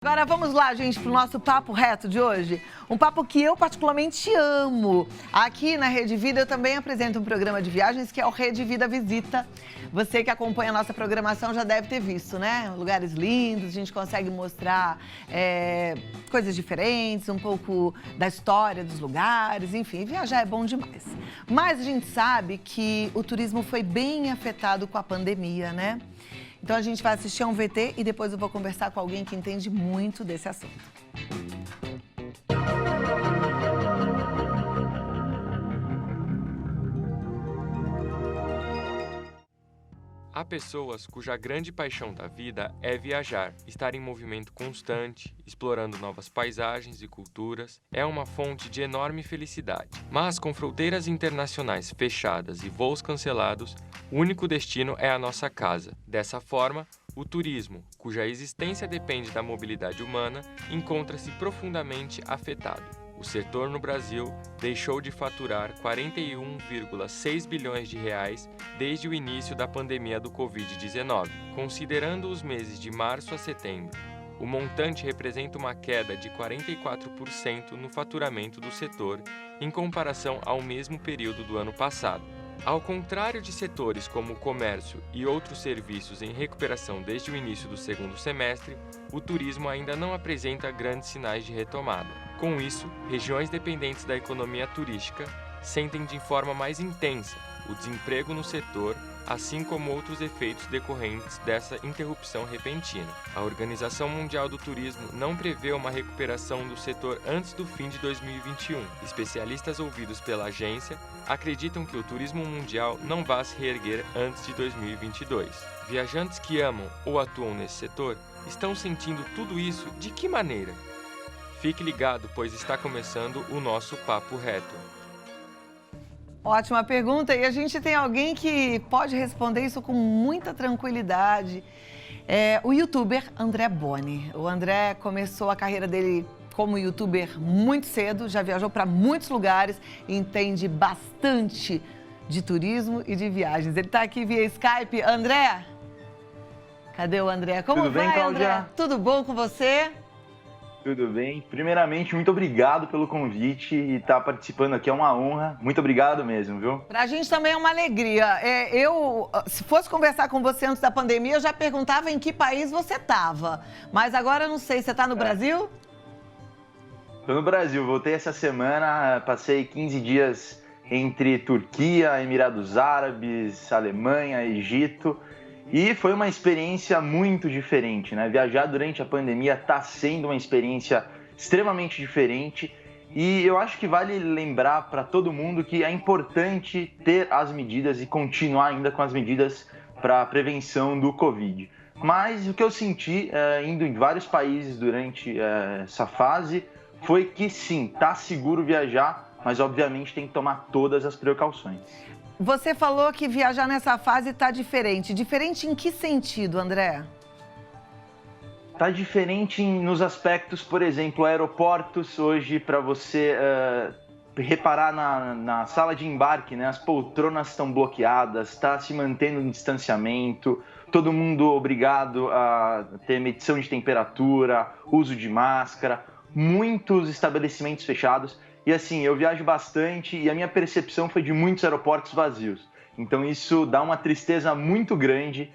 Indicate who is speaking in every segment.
Speaker 1: Agora vamos lá, gente, para o nosso papo reto de hoje. Um papo que eu particularmente amo. Aqui na Rede Vida eu também apresento um programa de viagens que é o Rede Vida Visita. Você que acompanha a nossa programação já deve ter visto, né? Lugares lindos, a gente consegue mostrar coisas diferentes, um pouco da história dos lugares, enfim, viajar é bom demais. Mas a gente sabe que o turismo foi bem afetado com a pandemia, né? Então a gente vai assistir a um VT e depois eu vou conversar com alguém que entende muito desse assunto.
Speaker 2: Há pessoas cuja grande paixão da vida é viajar, estar em movimento constante, explorando novas paisagens e culturas, é uma fonte de enorme felicidade. Mas com fronteiras internacionais fechadas e voos cancelados, o único destino é a nossa casa. Dessa forma, o turismo, cuja existência depende da mobilidade humana, encontra-se profundamente afetado. O setor no Brasil deixou de faturar 41,6 bilhões de reais desde o início da pandemia do Covid-19. Considerando os meses de março a setembro, o montante representa uma queda de 44% no faturamento do setor em comparação ao mesmo período do ano passado. Ao contrário de setores como o comércio e outros serviços em recuperação desde o início do segundo semestre, o turismo ainda não apresenta grandes sinais de retomada. Com isso, regiões dependentes da economia turística sentem de forma mais intensa o desemprego no setor, assim como outros efeitos decorrentes dessa interrupção repentina. A Organização Mundial do Turismo não prevê uma recuperação do setor antes do fim de 2021. Especialistas ouvidos pela agência acreditam que o turismo mundial não vai se reerguer antes de 2022. Viajantes que amam ou atuam nesse setor estão sentindo tudo isso de que maneira? Fique ligado, pois está começando o nosso Papo Reto.
Speaker 1: Ótima pergunta, e a gente tem alguém que pode responder isso com muita tranquilidade. O youtuber André Boni. O André começou a carreira dele como youtuber muito cedo, já viajou para muitos lugares, entende bastante de turismo e de viagens. Ele está aqui via Skype. André? Cadê o André? Como
Speaker 3: Tudo bem,
Speaker 1: vai,
Speaker 3: Cláudia?
Speaker 1: André? Tudo bom com você?
Speaker 3: Tudo bem. Primeiramente, muito obrigado pelo convite e estar participando aqui é uma honra. Muito obrigado mesmo, viu?
Speaker 1: Pra gente também é uma alegria. Se fosse conversar com você antes da pandemia, eu já perguntava em que país você estava. Mas agora eu não sei, você está no Brasil?
Speaker 3: Estou no Brasil, voltei essa semana, passei 15 dias entre Turquia, Emirados Árabes, Alemanha, Egito. E foi uma experiência muito diferente, né? Viajar durante a pandemia está sendo uma experiência extremamente diferente e eu acho que vale lembrar para todo mundo que é importante ter as medidas e continuar ainda com as medidas para a prevenção do Covid. Mas o que eu senti indo em vários países durante essa fase foi que sim, tá seguro viajar, mas obviamente tem que tomar todas as precauções.
Speaker 1: Você falou que viajar nessa fase está diferente. Diferente em que sentido, André?
Speaker 3: Tá diferente nos aspectos, por exemplo, aeroportos hoje, para você reparar na sala de embarque, né? As poltronas estão bloqueadas, está se mantendo um distanciamento, todo mundo obrigado a ter medição de temperatura, uso de máscara, muitos estabelecimentos fechados. E assim, eu viajo bastante e a minha percepção foi de muitos aeroportos vazios. Então isso dá uma tristeza muito grande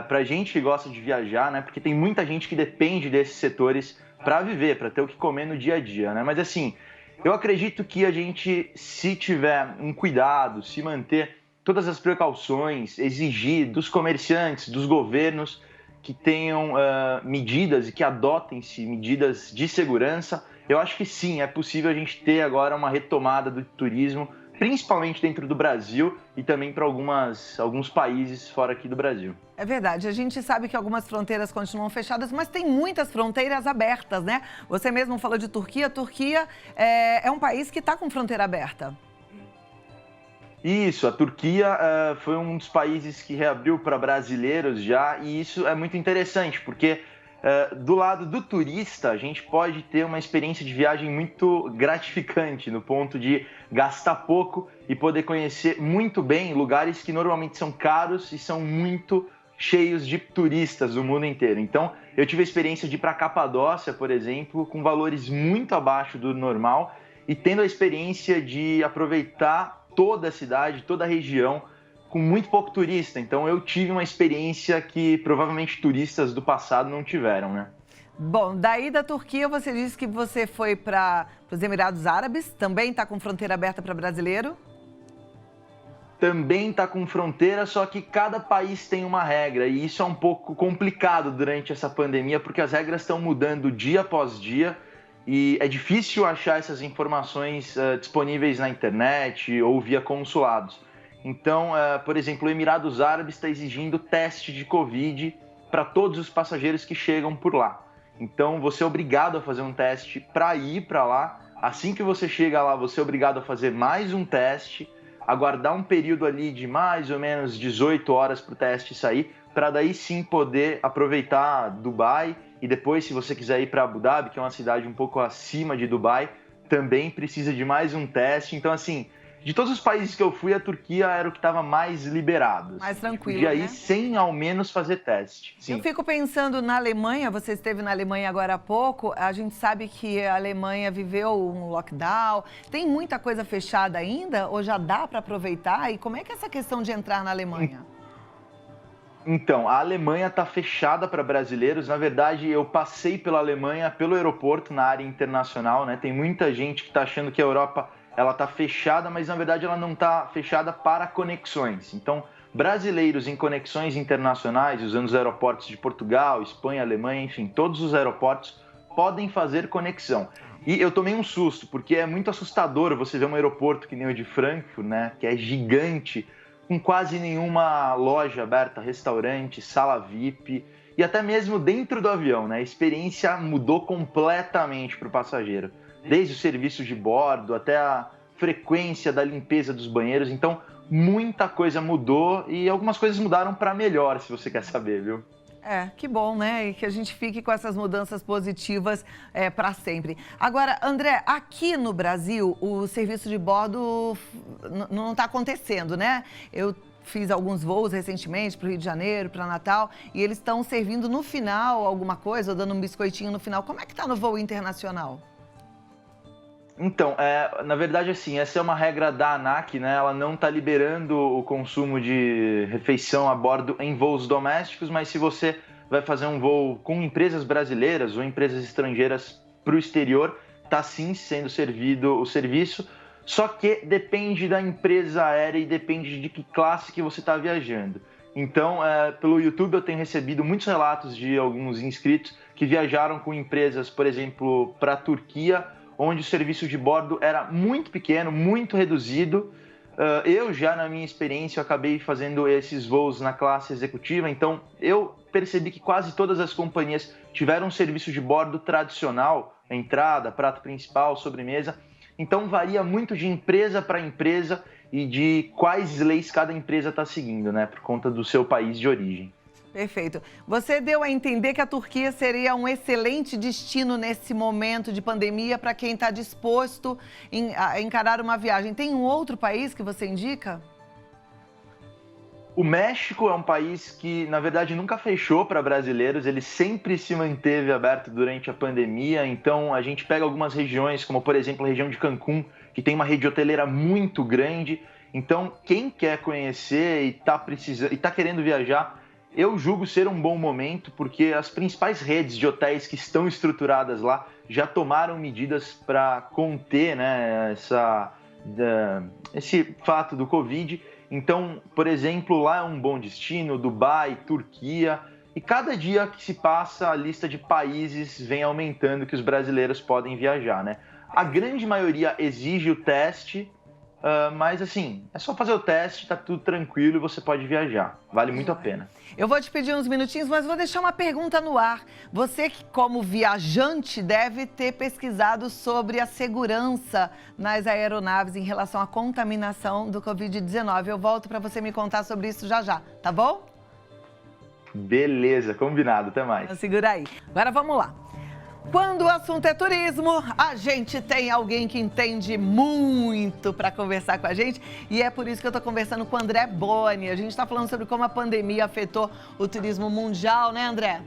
Speaker 3: pra gente que gosta de viajar, né? Porque tem muita gente que depende desses setores para viver, para ter o que comer no dia a dia, né? Mas assim, eu acredito que a gente, se tiver um cuidado, se manter todas as precauções, exigir dos comerciantes, dos governos que tenham medidas e que adotem-se medidas de segurança, eu acho que sim, é possível a gente ter agora uma retomada do turismo, principalmente dentro do Brasil e também para alguns países fora aqui do Brasil.
Speaker 1: É verdade, a gente sabe que algumas fronteiras continuam fechadas, mas tem muitas fronteiras abertas, né? Você mesmo falou de Turquia. Turquia é um país que está com fronteira aberta.
Speaker 3: Isso, a Turquia foi um dos países que reabriu para brasileiros já, e isso é muito interessante, porque do lado do turista, a gente pode ter uma experiência de viagem muito gratificante, no ponto de gastar pouco e poder conhecer muito bem lugares que normalmente são caros e são muito cheios de turistas do mundo inteiro. Então, eu tive a experiência de ir para Capadócia, por exemplo, com valores muito abaixo do normal e tendo a experiência de aproveitar toda a cidade, toda a região, com muito pouco turista. Então, eu tive uma experiência que provavelmente turistas do passado não tiveram, né?
Speaker 1: Bom, daí da Turquia, você disse que você foi para os Emirados Árabes, também está com fronteira aberta para brasileiro?
Speaker 3: Também está com fronteira, só que cada país tem uma regra e isso é um pouco complicado durante essa pandemia porque as regras estão mudando dia após dia e é difícil achar essas informações disponíveis na internet ou via consulados. Então, por exemplo, o Emirados Árabes está exigindo teste de Covid para todos os passageiros que chegam por lá. Então, você é obrigado a fazer um teste para ir para lá. Assim que você chega lá, você é obrigado a fazer mais um teste, aguardar um período ali de mais ou menos 18 horas para o teste sair, para daí sim poder aproveitar Dubai e depois, se você quiser ir para Abu Dhabi, que é uma cidade um pouco acima de Dubai, também precisa de mais um teste. Então, assim, de todos os países que eu fui, a Turquia era o que estava mais liberado.
Speaker 1: Mais tranquilo,
Speaker 3: podia ir
Speaker 1: né?
Speaker 3: sem ao menos fazer teste. Sim.
Speaker 1: Eu fico pensando na Alemanha, você esteve na Alemanha agora há pouco, a gente sabe que a Alemanha viveu um lockdown, tem muita coisa fechada ainda ou já dá para aproveitar? E como é que é essa questão de entrar na Alemanha?
Speaker 3: Então, a Alemanha está fechada para brasileiros. Na verdade, eu passei pela Alemanha, pelo aeroporto, na área internacional, né? Tem muita gente que está achando que a Europa ela está fechada, mas na verdade ela não está fechada para conexões. Então, brasileiros em conexões internacionais, usando os aeroportos de Portugal, Espanha, Alemanha, enfim, todos os aeroportos podem fazer conexão. E eu tomei um susto, porque é muito assustador você ver um aeroporto que nem o de Frankfurt, né, que é gigante, com quase nenhuma loja aberta, restaurante, sala VIP, e até mesmo dentro do avião, né, a experiência mudou completamente para o passageiro. Desde o serviço de bordo até a frequência da limpeza dos banheiros. Então, muita coisa mudou e algumas coisas mudaram para melhor, se você quer saber, viu?
Speaker 1: Que bom, né? E que a gente fique com essas mudanças positivas para sempre. Agora, André, aqui no Brasil, o serviço de bordo não está acontecendo, né? Eu fiz alguns voos recentemente para o Rio de Janeiro, para Natal, e eles estão servindo no final alguma coisa, ou dando um biscoitinho no final. Como é que está no voo internacional?
Speaker 3: Então, na verdade, assim, essa é uma regra da ANAC, né? Ela não está liberando o consumo de refeição a bordo em voos domésticos, mas se você vai fazer um voo com empresas brasileiras ou empresas estrangeiras para o exterior, está sim sendo servido o serviço, só que depende da empresa aérea e depende de que classe que você está viajando. Então, pelo YouTube eu tenho recebido muitos relatos de alguns inscritos que viajaram com empresas, por exemplo, para a Turquia, onde o serviço de bordo era muito pequeno, muito reduzido. Eu já, na minha experiência, eu acabei fazendo esses voos na classe executiva, então eu percebi que quase todas as companhias tiveram um serviço de bordo tradicional, entrada, prato principal, sobremesa. Então varia muito de empresa para empresa e de quais leis cada empresa está seguindo, né, por conta do seu país de origem.
Speaker 1: Perfeito. Você deu a entender que a Turquia seria um excelente destino nesse momento de pandemia para quem está disposto a encarar uma viagem. Tem um outro país que você indica?
Speaker 3: O México é um país que, na verdade, nunca fechou para brasileiros. Ele sempre se manteve aberto durante a pandemia. Então, a gente pega algumas regiões, como, por exemplo, a região de Cancún, que tem uma rede hoteleira muito grande. Então, quem quer conhecer e está querendo viajar, eu julgo ser um bom momento, porque as principais redes de hotéis que estão estruturadas lá já tomaram medidas para conter, né, esse fato do Covid. Então, por exemplo, lá é um bom destino, Dubai, Turquia, e cada dia que se passa a lista de países vem aumentando que os brasileiros podem viajar, né? A grande maioria exige o teste, mas assim, é só fazer o teste, tá tudo tranquilo e você pode viajar. Vale muito a pena.
Speaker 1: Eu vou te pedir uns minutinhos, mas vou deixar uma pergunta no ar. Você que, como viajante, deve ter pesquisado sobre a segurança nas aeronaves em relação à contaminação do Covid-19. Eu volto para você me contar sobre isso já já, tá bom?
Speaker 3: Beleza, combinado. Até mais.
Speaker 1: Então, segura aí. Agora vamos lá. Quando o assunto é turismo, a gente tem alguém que entende muito para conversar com a gente e é por isso que eu estou conversando com o André Boni. A gente está falando sobre como a pandemia afetou o turismo mundial, né, André?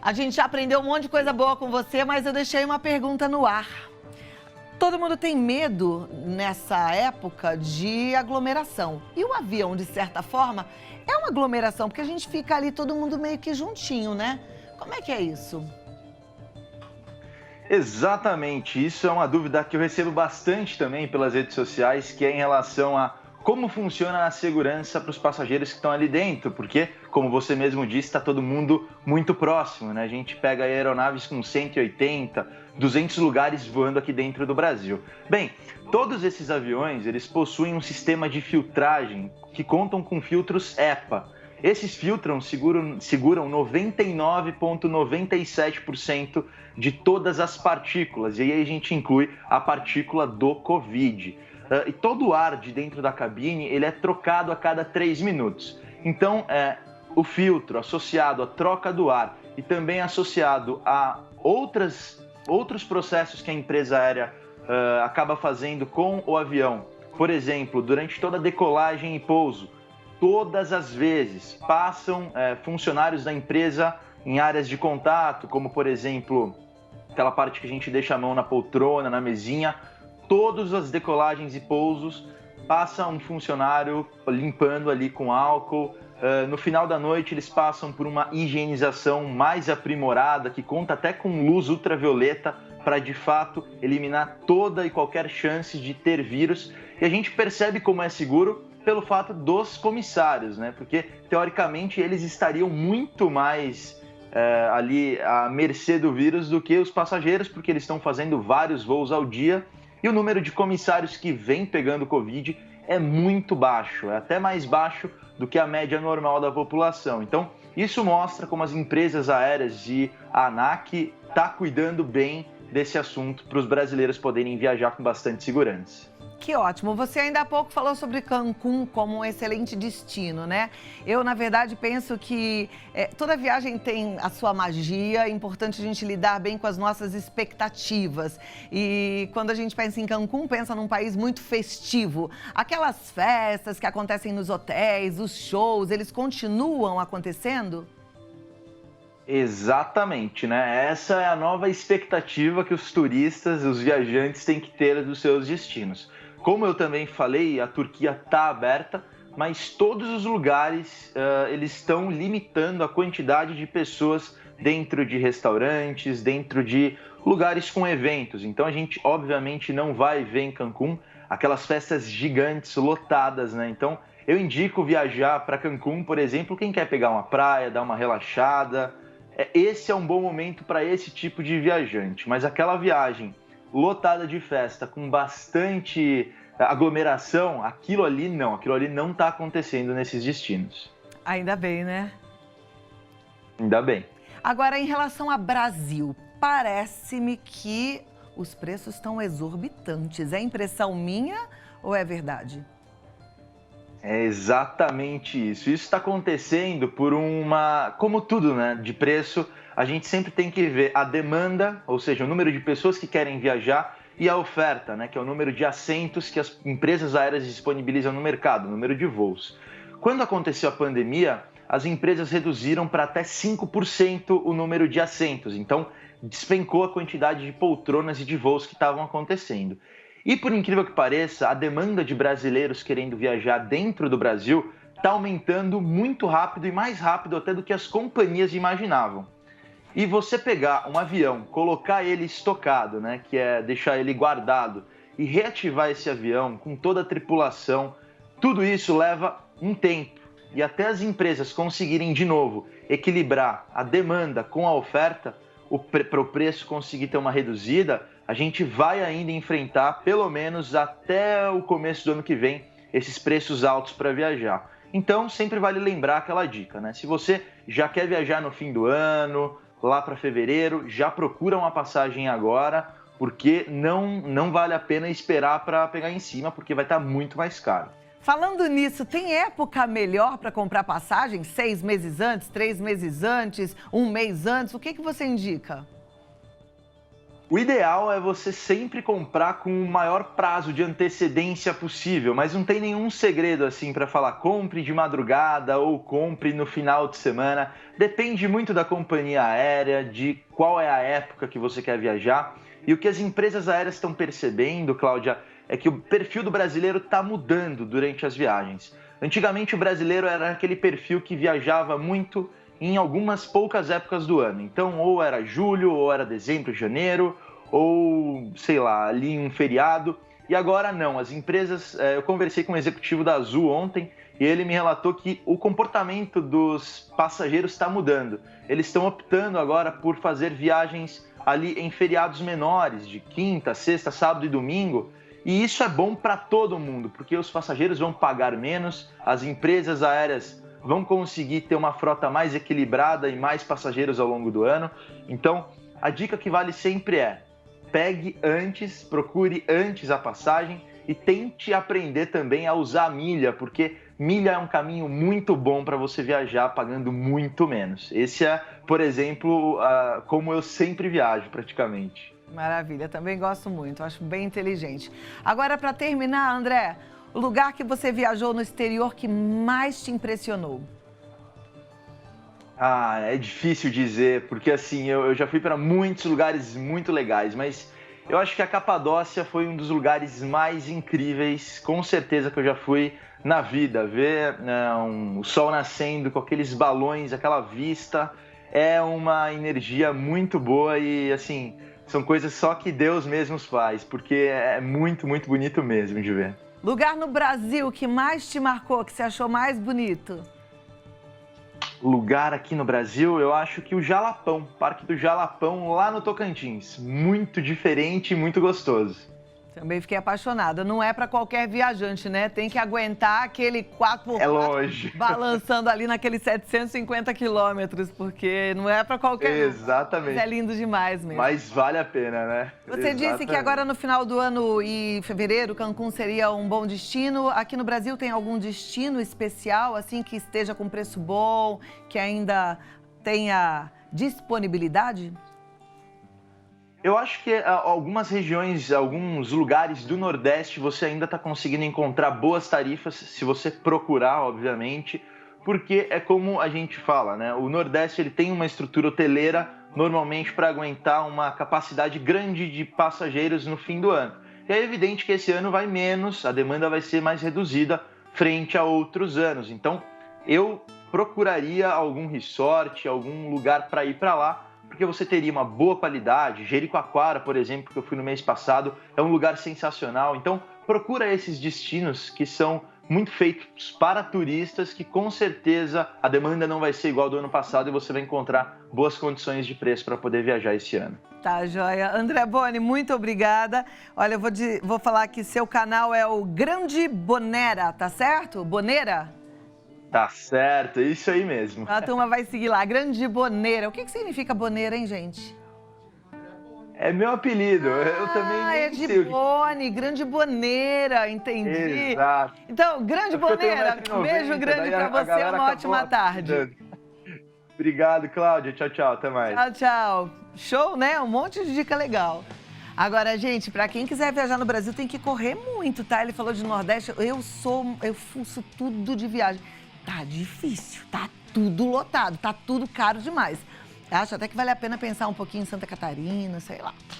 Speaker 1: A gente já aprendeu um monte de coisa boa com você, mas eu deixei uma pergunta no ar. Todo mundo tem medo nessa época de aglomeração. E o avião, de certa forma, é uma aglomeração, porque a gente fica ali todo mundo meio que juntinho, né? Como é que é isso?
Speaker 3: Exatamente, isso é uma dúvida que eu recebo bastante também pelas redes sociais, que é em relação a como funciona a segurança para os passageiros que estão ali dentro, porque, como você mesmo disse, está todo mundo muito próximo, né? A gente pega aeronaves com 180, 200 lugares voando aqui dentro do Brasil. Bem, todos esses aviões, eles possuem um sistema de filtragem que contam com filtros EPA. Esses filtros seguram 99,97% de todas as partículas, e aí a gente inclui a partícula do Covid. E todo o ar de dentro da cabine, ele é trocado a cada 3 minutos. Então, o filtro associado à troca do ar e também associado a outros processos que a empresa aérea acaba fazendo com o avião. Por exemplo, durante toda a decolagem e pouso, todas as vezes passam funcionários da empresa em áreas de contato, como por exemplo, aquela parte que a gente deixa a mão na poltrona, na mesinha. Todas as decolagens e pousos passa um funcionário limpando ali com álcool. No final da noite eles passam por uma higienização mais aprimorada, que conta até com luz ultravioleta para de fato eliminar toda e qualquer chance de ter vírus. E a gente percebe como é seguro pelo fato dos comissários, né? Porque, teoricamente, eles estariam muito mais ali à mercê do vírus do que os passageiros, porque eles estão fazendo vários voos ao dia e o número de comissários que vem pegando Covid é muito baixo, é até mais baixo do que a média normal da população. Então, isso mostra como as empresas aéreas e a ANAC tá cuidando bem desse assunto para os brasileiros poderem viajar com bastante segurança.
Speaker 1: Que ótimo. Você ainda há pouco falou sobre Cancún como um excelente destino, né? Eu, na verdade, penso que toda viagem tem a sua magia, é importante a gente lidar bem com as nossas expectativas. E quando a gente pensa em Cancún, pensa num país muito festivo. Aquelas festas que acontecem nos hotéis, os shows, eles continuam acontecendo?
Speaker 3: Exatamente, né? Essa é a nova expectativa que os turistas, os viajantes têm que ter dos seus destinos. Como eu também falei, a Turquia está aberta, mas todos os lugares eles estão limitando a quantidade de pessoas dentro de restaurantes, dentro de lugares com eventos. Então a gente obviamente não vai ver em Cancún aquelas festas gigantes, lotadas, né? Então eu indico viajar para Cancún, por exemplo, quem quer pegar uma praia, dar uma relaxada. Esse é um bom momento para esse tipo de viajante, mas aquela viagem lotada de festa, com bastante aglomeração, aquilo ali não está acontecendo nesses destinos.
Speaker 1: Ainda bem, né?
Speaker 3: Ainda bem.
Speaker 1: Agora, em relação ao Brasil, parece-me que os preços estão exorbitantes. É impressão minha ou é verdade?
Speaker 3: É exatamente isso. Isso está acontecendo por como tudo, né, de preço, a gente sempre tem que ver a demanda, ou seja, o número de pessoas que querem viajar, e a oferta, né, que é o número de assentos que as empresas aéreas disponibilizam no mercado, o número de voos. Quando aconteceu a pandemia, as empresas reduziram para até 5% o número de assentos, então despencou a quantidade de poltronas e de voos que estavam acontecendo. E por incrível que pareça, a demanda de brasileiros querendo viajar dentro do Brasil está aumentando muito rápido e mais rápido até do que as companhias imaginavam. E você pegar um avião, colocar ele estocado, né, que é deixar ele guardado, e reativar esse avião com toda a tripulação, tudo isso leva um tempo. E até as empresas conseguirem de novo equilibrar a demanda com a oferta, para o preço conseguir ter uma reduzida, a gente vai ainda enfrentar, pelo menos até o começo do ano que vem, esses preços altos para viajar. Então, sempre vale lembrar aquela dica, né? Se você já quer viajar no fim do ano, lá para fevereiro, já procura uma passagem agora, porque não vale a pena esperar para pegar em cima, porque vai estar muito mais caro.
Speaker 1: Falando nisso, tem época melhor para comprar passagem? 6 meses antes, 3 meses antes, 1 mês antes? O que você indica?
Speaker 3: O ideal é você sempre comprar com o maior prazo de antecedência possível, mas não tem nenhum segredo assim para falar compre de madrugada ou compre no final de semana. Depende muito da companhia aérea, de qual é a época que você quer viajar. E o que as empresas aéreas estão percebendo, Cláudia, é que o perfil do brasileiro está mudando durante as viagens. Antigamente o brasileiro era aquele perfil que viajava muito em algumas poucas épocas do ano. Então, ou era julho, ou era dezembro, janeiro, ou, sei lá, ali um feriado. E agora não, as empresas... Eu conversei com um executivo da Azul ontem e ele me relatou que o comportamento dos passageiros está mudando. Eles estão optando agora por fazer viagens ali em feriados menores, de quinta, sexta, sábado e domingo. E isso é bom para todo mundo, porque os passageiros vão pagar menos, as empresas aéreas vão conseguir ter uma frota mais equilibrada e mais passageiros ao longo do ano. Então, a dica que vale sempre é: pegue antes, procure antes a passagem e tente aprender também a usar a milha, porque milha é um caminho muito bom para você viajar pagando muito menos. Esse é, por exemplo, como eu sempre viajo praticamente.
Speaker 1: Maravilha, também gosto muito, acho bem inteligente. Agora, para terminar, André, o lugar que você viajou no exterior que mais te impressionou?
Speaker 3: É difícil dizer, porque assim, eu já fui para muitos lugares muito legais, mas eu acho que a Capadócia foi um dos lugares mais incríveis, com certeza, que eu já fui na vida. Ver o sol nascendo com aqueles balões, aquela vista, é uma energia muito boa e assim, são coisas só que Deus mesmo faz, porque é muito, muito bonito mesmo de ver.
Speaker 1: Lugar no Brasil que mais te marcou, que você achou mais bonito?
Speaker 3: Lugar aqui no Brasil, eu acho que o Jalapão, Parque do Jalapão, lá no Tocantins. Muito diferente e muito gostoso.
Speaker 1: Também fiquei apaixonada. Não é para qualquer viajante, né? Tem que aguentar aquele 4x4
Speaker 3: é longe,
Speaker 1: balançando ali naqueles 750 quilômetros, porque não é para qualquer um.
Speaker 3: Exatamente.
Speaker 1: Mas é lindo demais mesmo.
Speaker 3: Mas vale a pena, né?
Speaker 1: Você disse que agora no final do ano e fevereiro, Cancún seria um bom destino. Aqui no Brasil tem algum destino especial, assim, que esteja com preço bom, que ainda tenha disponibilidade?
Speaker 3: Eu acho que algumas regiões, alguns lugares do Nordeste você ainda está conseguindo encontrar boas tarifas, se você procurar, obviamente, porque é como a gente fala, né? O Nordeste ele tem uma estrutura hoteleira normalmente para aguentar uma capacidade grande de passageiros no fim do ano. E é evidente que esse ano vai menos, a demanda vai ser mais reduzida frente a outros anos. Então, eu procuraria algum resort, algum lugar para ir para lá, porque você teria uma boa qualidade. Jericoacoara, por exemplo, que eu fui no mês passado, é um lugar sensacional. Então, procura esses destinos que são muito feitos para turistas, que com certeza a demanda não vai ser igual ao do ano passado e você vai encontrar boas condições de preço para poder viajar esse ano.
Speaker 1: Tá, joia. André Boni, muito obrigada. Olha, eu vou falar que seu canal é o Grande Bonera, tá certo? Bonera?
Speaker 3: Tá certo, é isso aí mesmo.
Speaker 1: A turma vai seguir lá, Grande Boneira. O que significa boneira, hein, gente?
Speaker 3: É meu apelido, eu também nem
Speaker 1: é de
Speaker 3: sei.
Speaker 1: Boni, Grande Boneira, entendi.
Speaker 3: Exato.
Speaker 1: Então, Grande Boneira, beijo grande pra você, uma ótima tarde.
Speaker 3: Obrigado, Cláudia. Tchau, tchau, até mais.
Speaker 1: Tchau, tchau. Show, né? Um monte de dica legal. Agora, gente, pra quem quiser viajar no Brasil, tem que correr muito, tá? Ele falou de Nordeste, eu fuço tudo de viagem. Tá difícil, tá tudo lotado, tá tudo caro demais. Acho até que vale a pena pensar um pouquinho em Santa Catarina, sei lá.